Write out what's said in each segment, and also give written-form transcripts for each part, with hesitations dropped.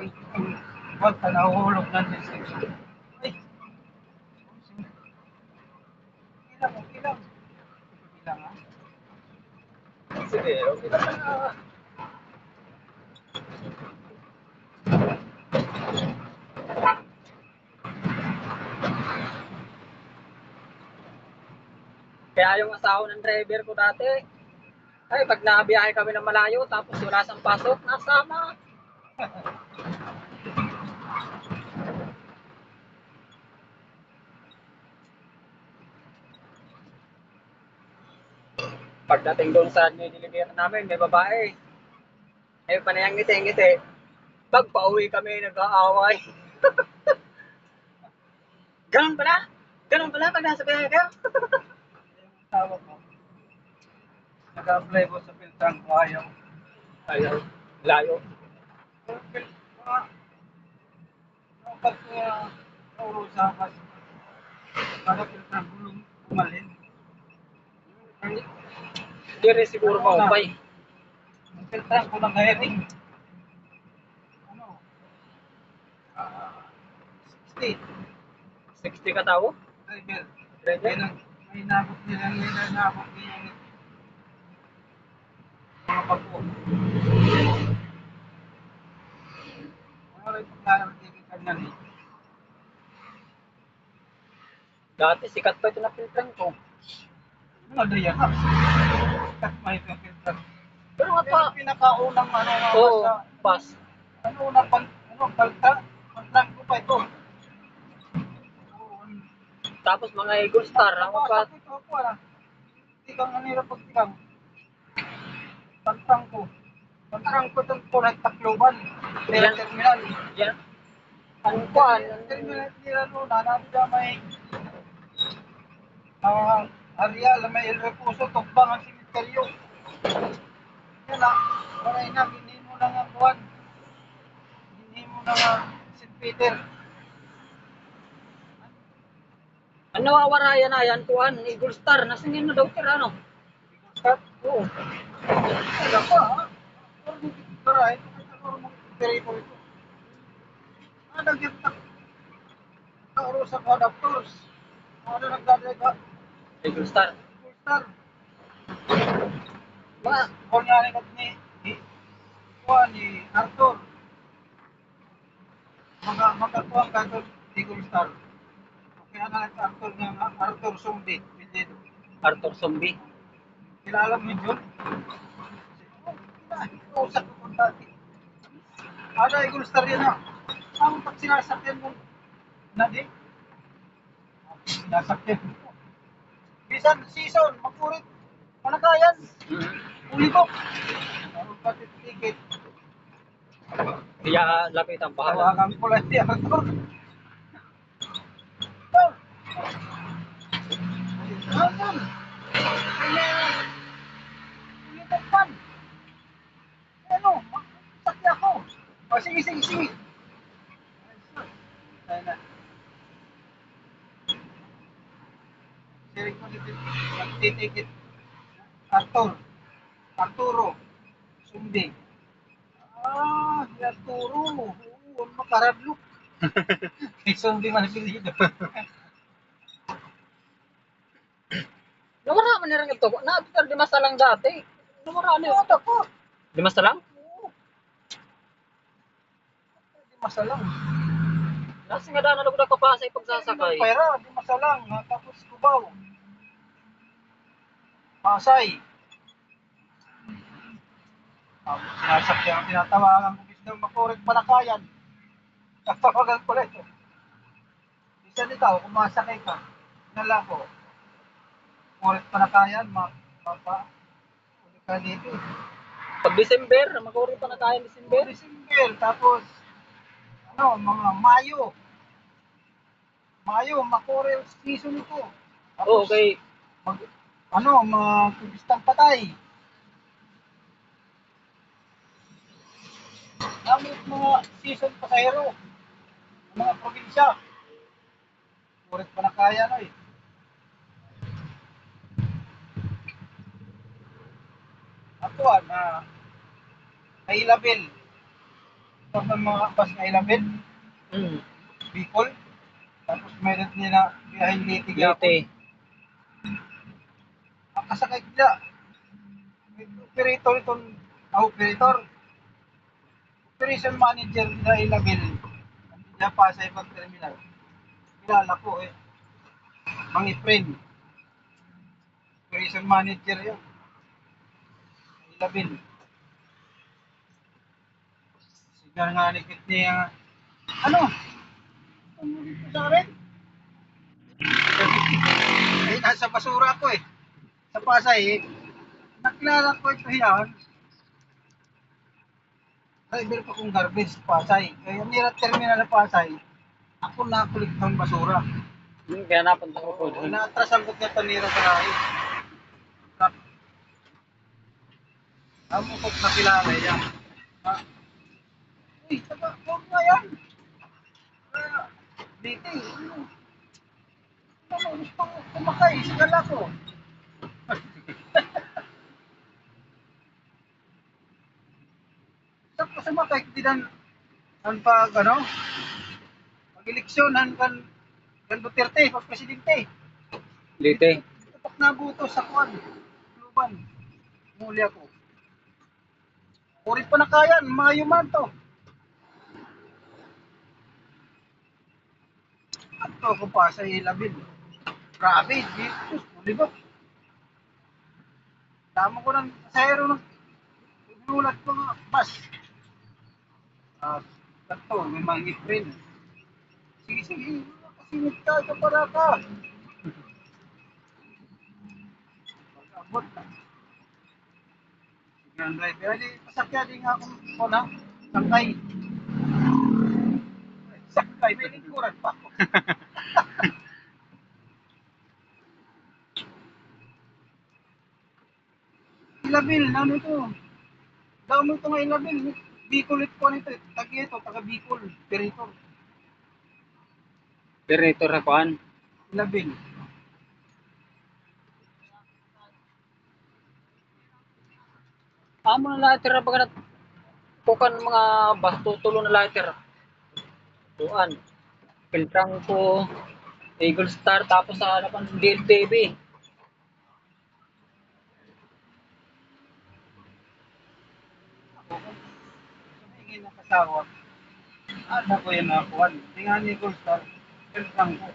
Wag ka nahuhulog na din sa ay, okay lang, okay lang. Okay lang, ha? Sige, okay lang. Kaya yung asawa ng driver ko dati, ay pag nabiyahe kami ng malayo, tapos wala sang pasok, nasama. Pagdating doon sa nililibre namin, may babae. Eh, panayang ngiti-ngiti. Pag pauwi kami, nag-aaway. Ganun pala? Ganun pala pag nasa biyahe ka? Yung asawa ko, nag-apply ko sa Piltrang ko, ayaw. Ayaw, layo. Pero pag naurusa ka, para Piltrang gulong umalin. Hindi rin siguro maupay. Ang Piltrang ko ng hiring. Ano? Ah, 60. 60 ka tao? Driver. Driver? May nabot nila yung mga pagpo. Ano rin paglalagay ka niyan eh. Dati sikat pa ito na filtran ko. Ano Adrian ha? May Piltrang. Pero nga Pero pa, pinakaunang ano nga oo, sa pass. ano unang palta, pantang ko pa ito. Oo, Tapos mga Eagle Star, ako pa. napasok ito ako ah. Tikang nanira pag tikang. Pantang ko. Pantang ko itong tunay Tacloban. Yan. Terminal. Yan. Ang kwan, Terminal nila noon, nandiyan may Arial, may El Reposo, Tukbang ang simenteryo. Yan na, maray na, hindi mo na nga buwan. Hindi mo na nga St. Peter. ang nawawaraya na yan, kuan, Eagle Star, nasingin na daw tira, no? Start. Oo. Wala pa ha. Pero maray, ito mo ito. Nagyan na oro sa adapters. Ano nagdadrive ha? Eagle Star. Full star. Mga, Kung nga rin ni Arthur. Magkatuwang ka doon, Eagle Star. Kaya na Arthur nga, Arthur Sumbi. Arthur Zombie. Kilala mo yun? Usap ko kung dati. Ano, Eagle Star yun ha? Ang pag sinasakyan mo, na di? Sinasakyan mo. Bisan season, mapurit. Manakayan. Uli ko. Ano pati ticket. Kaya lapit ang bahala. Tawagan ko lang si Arthur. Arthur. Ulitan pan. Ano? Sakya ako. O sige, sige, sige. Tayo na. Sirik mo dito. Nagtitikit. Arthur. Arturo. Sumbi. Si Arturo. Oo, makaradlok. Kay Sumbi man apelido. Nawara man nirang ito. Naapit di masalang dati. Nawara na yun. Ako. Di masalang? Di masalang. Nasi nga daan na lang kapasay pagsasakay. Pera, di masalang. Tapos Cubao. Pasay. Sinasakyan, tinatawagan ko bis daw makurit palakayan. Tatawagan ko lang ito. Isa ikaw, kung masakay ka, nala ko, makurit palakayan, ulit ka dito. Pag December, magkuri pa na tayo December. December, tapos, ano, mga Mayo. Mayo, makurit season ito. Oo, okay. Mga turistang patay. Gamit mga season pasahero. Mga probinsya. Kurit pa na kaya no eh. Ako na kay Label. Tapos mga bus na ilabit, Mm. Bicol. Tapos meron nila biyahin Leyte Leyte. gapon. Ang kasakay nila, operator itong operator. Operation manager nila ilabil. Nandito pa sa ibang terminal. Kilala ko eh. Mang Efren. Operation manager yun. Ilabil. Sigar nga nikit niya. Ano? Tumulong ko sa akin. Ay, nasa basura ko eh. Sa Pasay eh. Nakilala ko ito yan. Driver ko kong garbage sa Pasay. Kaya nila terminal na Pasay. Ako nakulit ng basura. Kaya napunta ko po doon. Inaatras ko niya tanira sa lahi. Amo ko nakilala yan. Ha? Uy, taga, huwag nga yan. Ah, dito eh. Ano, gusto ko kumakay. Sigala ko. Tapos sumakay, tinan, ang pag, ano, pag-eleksyon, kan Duterte, pag presidente. Leyte. Tapak na buto sa kuwan. Luban. Muli ako. Uri pa na kayan, mga yuman to. At to ko pa sa ilabid. Grabe, Jesus, ulibot. Tama ko ng pasahero ng inulat ko nga bus. Ito, may mga ngiprin. Sige, sige, kasingit ka, ito para ka. Pag-abot na. Sige ang driver, di, pasakya din nga akong kona, sakay. Sakay, may lingkuran pa ako. Ilabil, ano ito? Damo ito nga ilabil. Bicol ito po nito. Tagi ito, taga Bicol. Operator. Operator na kuan. Ilabil. Amo na lighter na pagkat kukan mga basto tulo na lighter. Kuan. Piltrang ko Eagle Star tapos sa ano pang DLTV. Ako, sumingin ng kasawa. Ano ko yung nakakuhan? Tingnan ni Gulstar. Pilsang ko.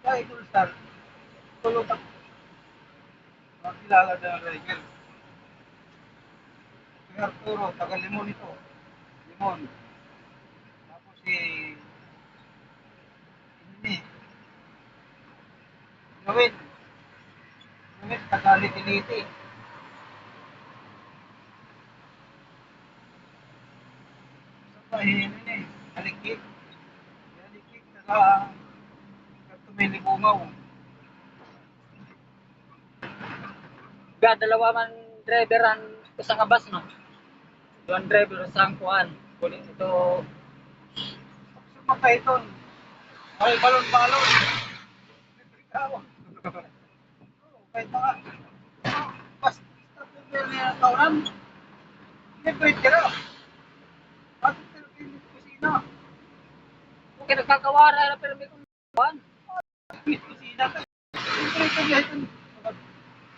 Kaya Gulstar, tulog ako. Makilala na Rigel. Si Arturo, taga Limon ito. Limon. Tapos si Ini. Gawin. Gawin, taga Litiniti. Sa ini, Alikik. Alikik, taga Tumilibumaw. Ga dalawa man driver ang isang bus no. Doon driver sang kuan. Kunin ito Sumakay doon. Ay, balon-balon. Ikaw. Kahit mga pas stop niya tawanan. Libre tira. Bakit Philippine kusina? kung nagkakawara na pero may kuan. Kusina ka. Libre ka niya ito.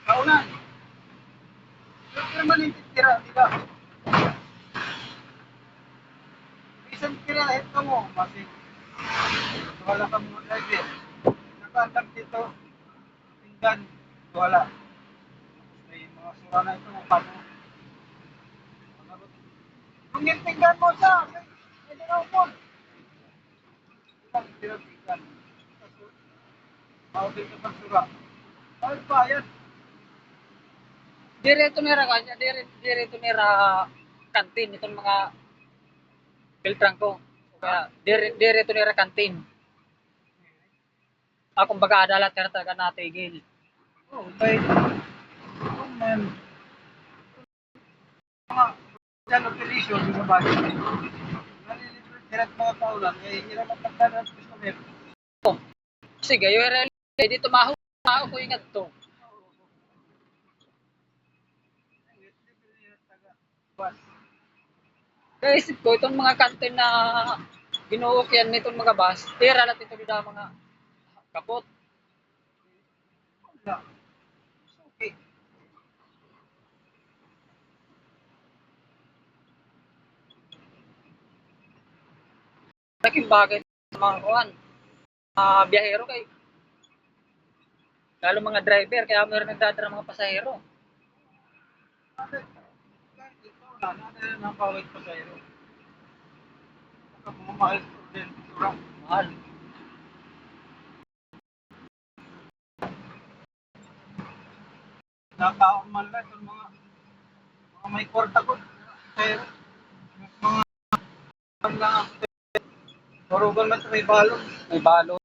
Kaunan. Libre man yung tira, di ba? Isang tira, ito mo. Masig. Wala kang mga driver. Nakatag dito. Tinggan. Wala. May mga sura na ito. Paano? Kung yung tinggan mo siya, may dinapon. Ilang tinggan. Mawagin ka ng sura. Ay, bayad. Direto nira kanya, direto nira kantin itong mga filtrang ko. Kaya direto nira kantin. Akong baga adalat kaya talaga natigil. Oh, bay. Oh, man. Mga dyan operation, yung mga bagay. Nalilibre, direct mga tao lang. Kaya hirap ang pagdala ng customer. Sige, yung rel dito maho ko ingat to. Bus. Kaya isip ko, itong mga kantin na ginuukyan nitong mga bus, tira natin ito nila mga kapot. Wala. Okay. Laking bagay sa mga kuhan, biyahero kay lalo mga driver, kaya meron nagdadala mga pasahero. Kahit ito, wala na. Dahil nakawait pa sa'yo. Pagkamamahal ko din. Surang. Mahal. Nakaon man lang itong mga may kwarta ko. Pero, mga lang. Marugan man sa may balon. May balo.